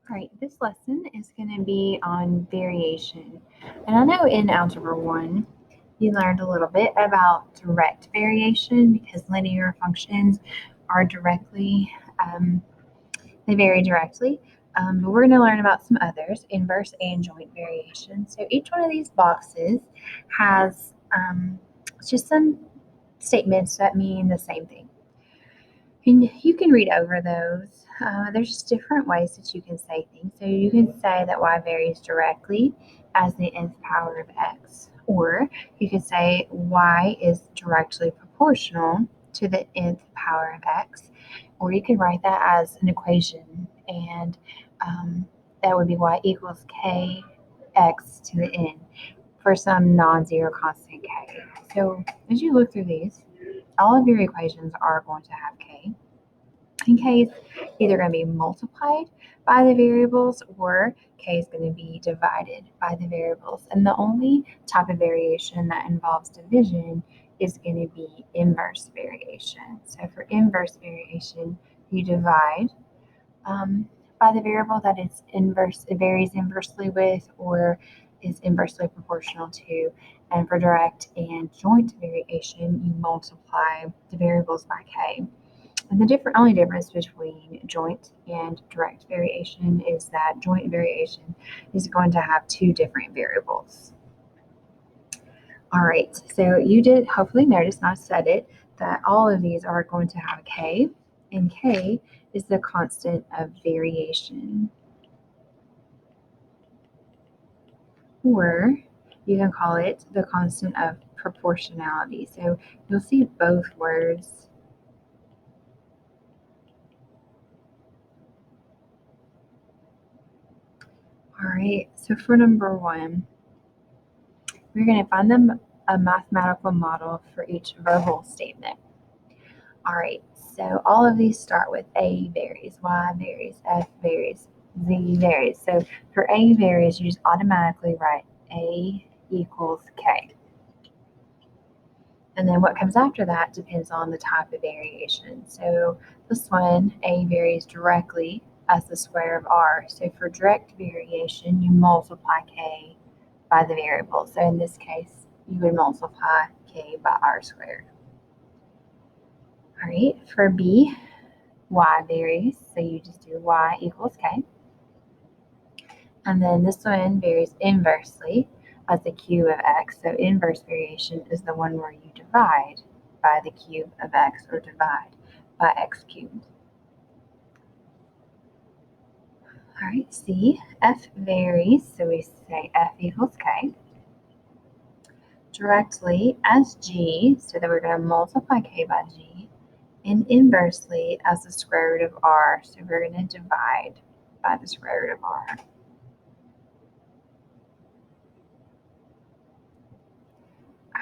All right, this lesson is going to be on variation. And I know in Algebra 1, you learned a little bit about direct variation because linear functions are they vary directly. But we're going to learn about some others, inverse and joint variation. So each one of these boxes has just some statements that mean the same thing. And you can read over those. There's just different ways that you can say things. So you can say that y varies directly as the nth power of x. Or you could say y is directly proportional to the nth power of x. Or you could write that as an equation. And that would be y equals k x to the n for some non-zero constant k. So as you look through these, all of your equations are going to have k. And k is either going to be multiplied by the variables or k is going to be divided by the variables. And the only type of variation that involves division is going to be inverse variation. So for inverse variation, you divide by the variable that it's it varies inversely with or is inversely proportional to. And for direct and joint variation, you multiply the variables by k. And the only difference between joint and direct variation is that joint variation is going to have two different variables. All right, so you did hopefully notice, and I said it, that all of these are going to have a k, and k is the constant of variation. Or you can call it the constant of proportionality. So you'll see both words. All right, so for number 1, we're going to find a mathematical model for each verbal statement. All right, so all of these start with A varies, Y varies, F varies, Z varies. So for A varies, you just automatically write A equals K. And then what comes after that depends on the type of variation. So this one, A varies directly as the square of R. So for direct variation, you multiply K by the variable. So in this case, you would multiply K by R squared. All right, for B, Y varies. So you just do Y equals K. And then this one varies inversely as the cube of x. So inverse variation is the one where you divide by the cube of x or divide by x cubed. All right, C, F varies. So we say F equals K. Directly as G, so that we're going to multiply K by G, and inversely as the square root of R. So we're going to divide by the square root of R.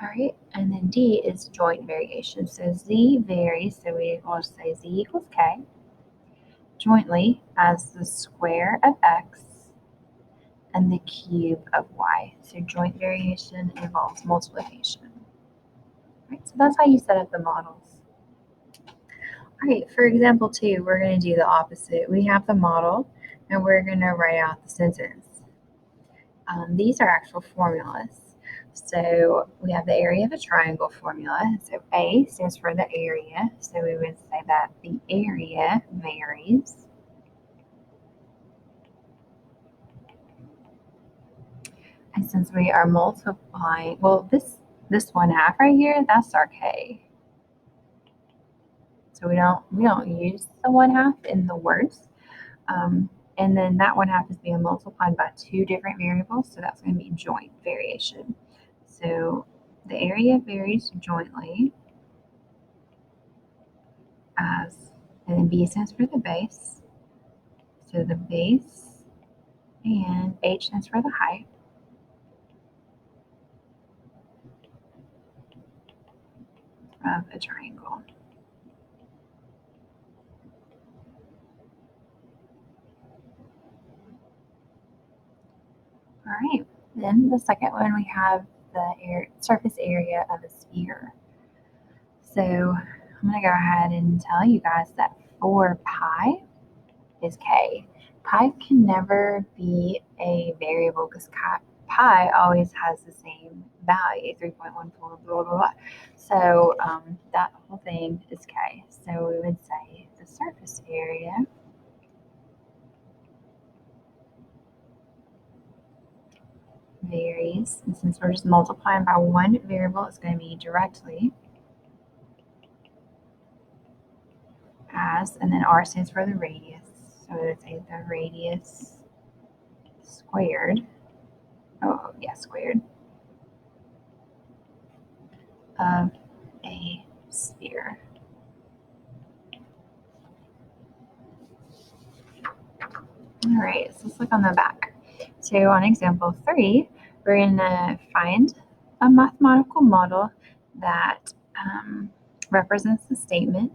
All right, and then D is joint variation. So Z varies, so we will say Z equals K, jointly as the square of X and the cube of Y. So joint variation involves multiplication. All right, so that's how you set up the models. All right, for example 2, we're going to do the opposite. We have the model, and we're going to write out the sentence. These are actual formulas. So we have the area of a triangle formula. So A stands for the area. So we would say that the area varies. And since we are multiplying, well, this 1/2 right here, that's our K. So we don't use the 1/2 in the words. And then that 1/2 is being multiplied by two different variables. So that's going to be joint variation. So the area varies jointly as, and then B stands for the base. So the base, and H stands for the height. Of a triangle. All right, then the second one we have the surface area of a sphere. So I'm going to go ahead and tell you guys that 4 pi is k. Pi can never be a variable because pi always has the same value, 3.14, blah, blah, blah. So that whole thing is k. So we would say the surface area varies. And since we're just multiplying by one variable, it's going to be directly as, and then r stands for the radius. So we would say the radius squared. Oh, yeah, squared of a sphere. All right, so let's look on the back. So on example 3, we're going to find a mathematical model that represents the statement,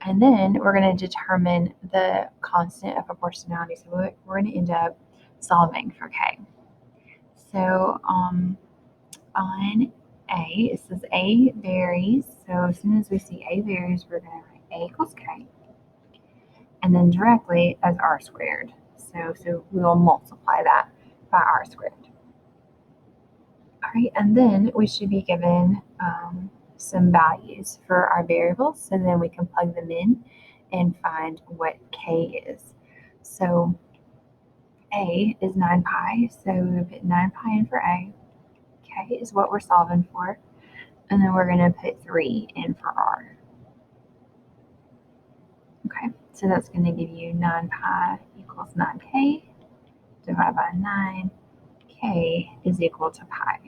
and then we're going to determine the constant of proportionality. So we're going to end up solving for k. So on A, it says A varies. So as soon as we see A varies, we're going to write A equals k, and then directly as r squared. So we will multiply that by r squared. All right, and then we should be given some values for our variables, so then we can plug them in and find what k is. So a is 9 pi, so we put 9 pi in for a. K is what we're solving for, and then we're going to put 3 in for r. Okay, so that's going to give you 9 pi equals 9k divided by 9. K is equal to pi.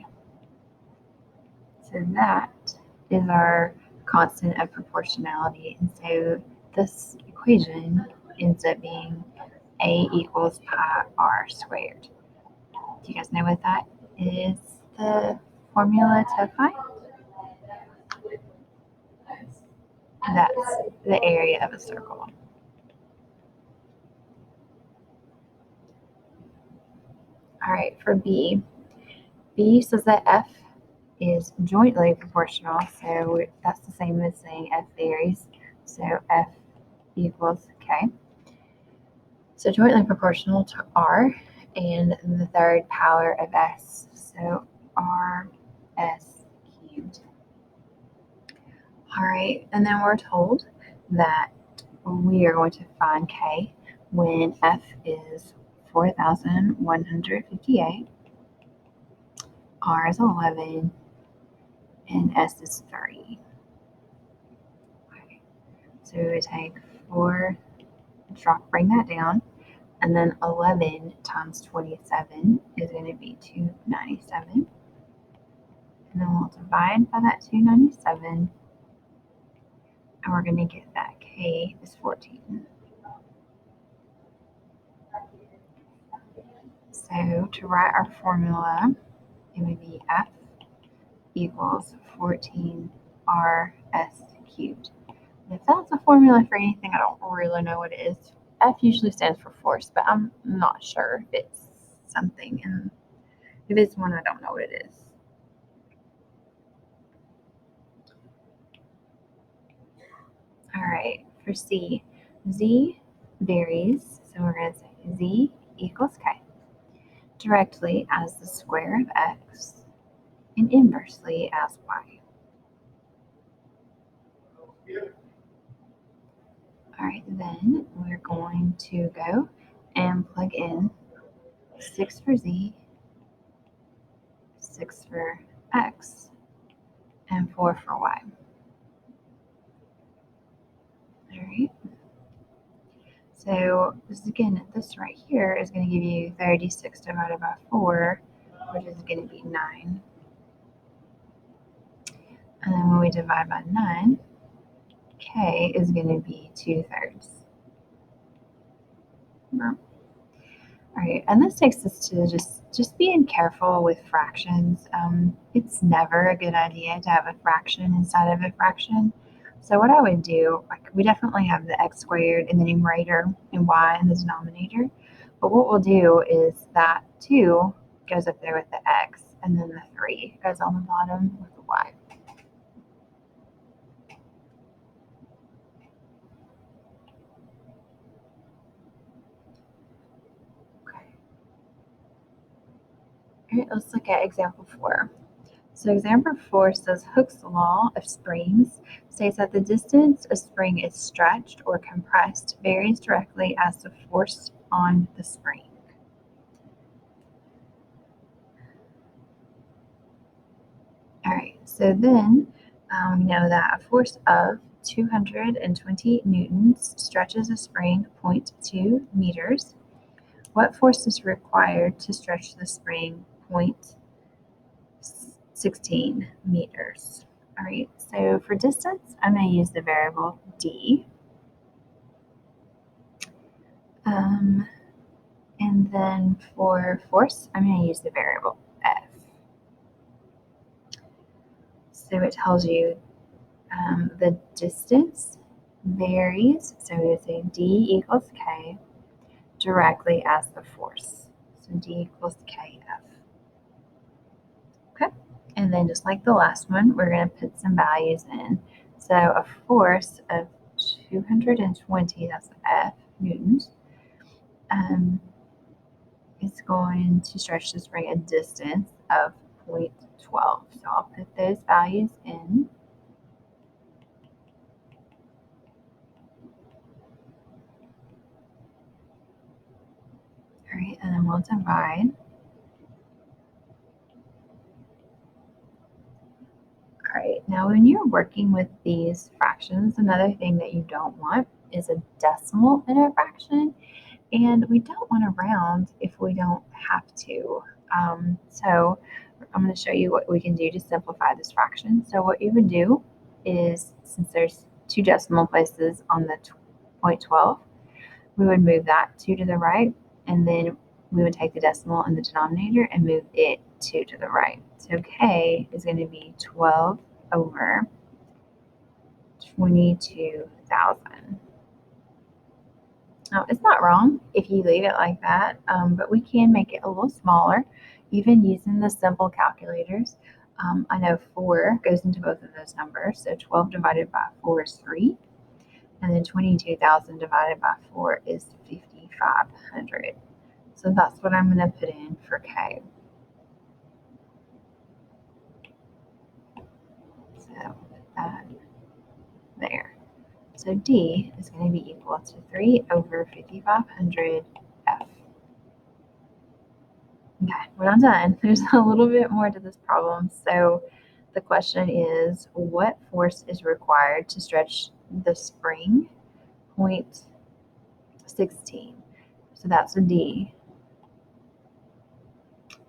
So that is our constant of proportionality. And so this equation ends up being A equals pi r squared. Do you guys know what that is the formula to find? That's the area of a circle. All right, for B, B says that F is jointly proportional, so that's the same as saying F varies. So F equals K. So jointly proportional to R and the third power of S. So R S cubed. All right, and then we're told that we are going to find K when F is 4,158, R is 11, and S is 3. Okay. So we would take 4, bring that down, and then 11 times 27 is going to be 297. And then we'll divide by that 297, and we're going to get that K is 14. So to write our formula, it would be F equals 14 RS cubed. If that's a formula for anything, I don't really know what it is. F usually stands for force, but I'm not sure if it's something. And if it's one, I don't know what it is. All right, for C, Z varies. So we're going to say Z equals K directly as the square of X and inversely as Y. All right, then we're going to go and plug in 6 for Z, 6 for X, and 4 for Y. All right. So this right here is going to give you 36 divided by 4, which is going to be 9. And then when we divide by 9, K is going to be 2/3. All right, and this takes us to just being careful with fractions. It's never a good idea to have a fraction inside of a fraction. So what I would do, like we definitely have the x squared in the numerator and y in the denominator. But what we'll do is that 2 goes up there with the x, and then the 3 goes on the bottom with the y. All right, let's look at example 4. So example 4 says Hooke's law of springs states that the distance a spring is stretched or compressed varies directly as the force on the spring. All right, so then we know that a force of 220 newtons stretches a spring 0.2 meters. What force is required to stretch the spring 0.16 meters? All right, so for distance, I'm going to use the variable d. And then for force, I'm going to use the variable F. So it tells you the distance varies. So we would say D equals K directly as the force. So D equals KF. Okay. And then just like the last one, we're going to put some values in. So a force of 220, that's F, newtons, is going to stretch the spring a distance of 0.12. So I'll put those values in. All right, and then we'll divide. All right, now when you're working with these fractions, another thing that you don't want is a decimal in a fraction, and we don't want to round if we don't have to. So I'm going to show you what we can do to simplify this fraction. So what you would do is, since there's two decimal places on the 0.12, we would move that 2 to the right, and then we would take the decimal in the denominator and move it 2 to the right. So K is going to be 12 over 22,000. Now, it's not wrong if you leave it like that, but we can make it a little smaller, even using the simple calculators. I know 4 goes into both of those numbers, so 12 divided by 4 is 3, and then 22,000 divided by 4 is 5,500. So that's what I'm going to put in for K. So put that there. So D is going to be equal to 3 over 5,500 F. Okay, we're not done. There's a little bit more to this problem. So the question is, what force is required to stretch the spring 0.16? So that's a D.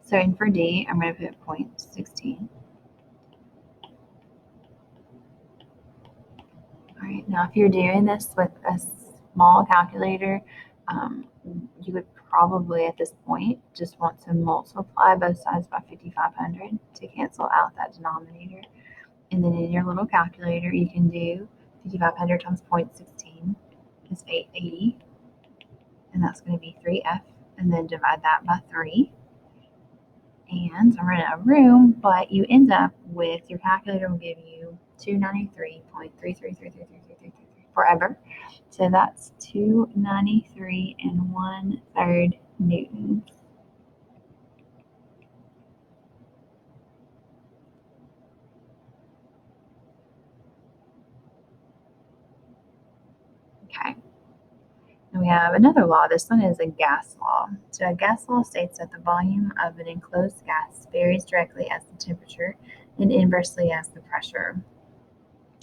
So in for D, I'm going to put 0.16. All right, now if you're doing this with a small calculator, you would probably at this point just want to multiply both sides by 5,500 to cancel out that denominator. And then in your little calculator, you can do 5,500 times 0.16 is 880, and that's going to be 3F, and then divide that by 3. And I'm running out of room, but you end up with your calculator will give you 293.3333333 forever. So that's 293 1/3 newtons. Okay. And we have another law. This one is a gas law. So a gas law states that the volume of an enclosed gas varies directly as the temperature and inversely as the pressure.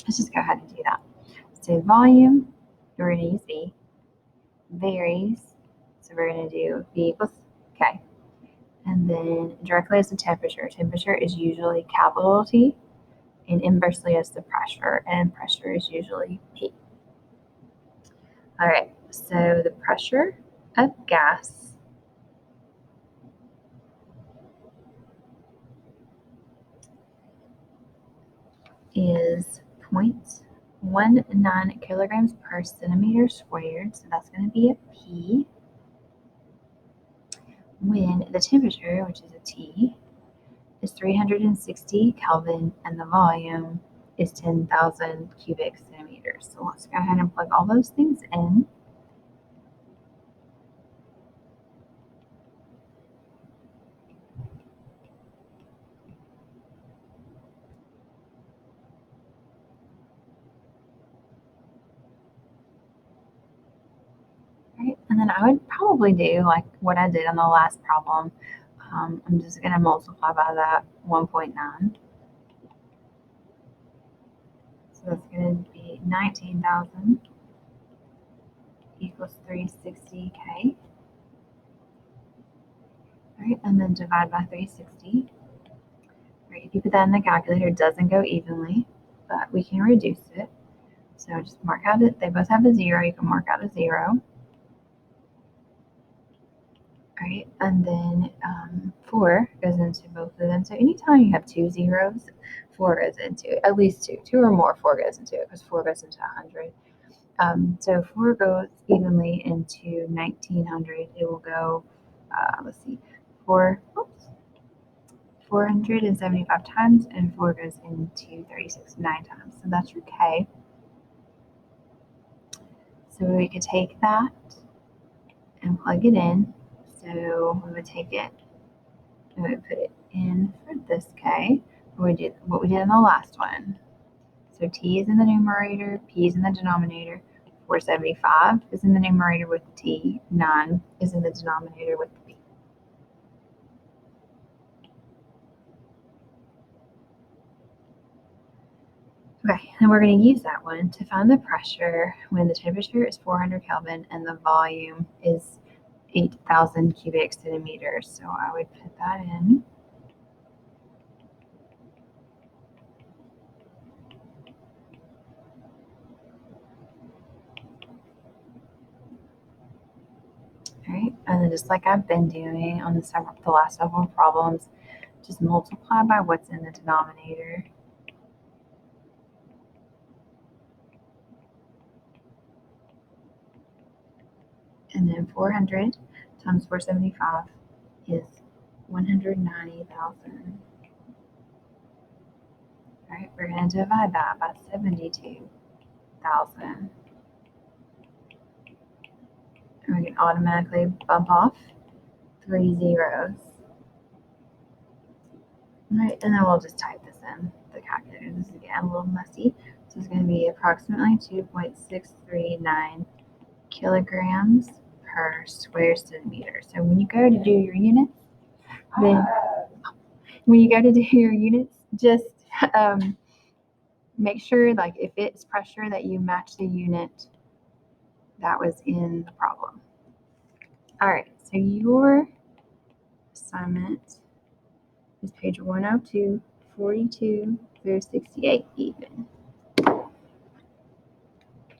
Let's just go ahead and do that. So volume, we're going to use V, varies. So we're going to do V equals K. And then directly as the temperature. Temperature is usually capital T, and inversely as the pressure, and pressure is usually P. All right, so the pressure of gas is 0.19 kilograms per centimeter squared, so that's going to be a P, when the temperature, which is a T, is 360 Kelvin and the volume is 10,000 cubic centimeters. So let's go ahead and plug all those things in. then I would probably do like what I did on the last problem. I'm just going to multiply by that 1.9. So that's going to be 19,000 equals 360K. All right, and then divide by 360. All right, if you put that in the calculator, it doesn't go evenly, but we can reduce it. So just mark out it. They both have a 0. You can mark out a 0. All right, and then 4 goes into both of them. So anytime you have two zeros, 4 goes into it. At least two or more, 4 goes into it because 4 goes into 100. So 4 goes evenly into 1900. It will go, let's see, 475 times, and 4 goes into 36 9 times. So that's your K. So we could take that and plug it in. So we would take it and we would put it in for this K. We did what we did in the last one. So T is in the numerator, P is in the denominator. 475 is in the numerator with the T. 9 is in the denominator with the P. Okay, and we're going to use that one to find the pressure when the temperature is 400 Kelvin and the volume is 8,000 cubic centimeters. So I would put that in. All right, and then just like I've been doing on the last several problems, just multiply by what's in the denominator. And then 400 times 475 is 190,000. All right, we're going to divide that by 72,000. And we can automatically bump off 3 zeros. All right, and then we'll just type this in the calculator. This is getting a little messy. So it's going to be approximately 2.639 kilograms per square centimeter. So when you go to do your units, just make sure, like, if it's pressure, that you match the unit that was in the problem. All right, so your assignment is page 102, 42 through 68E.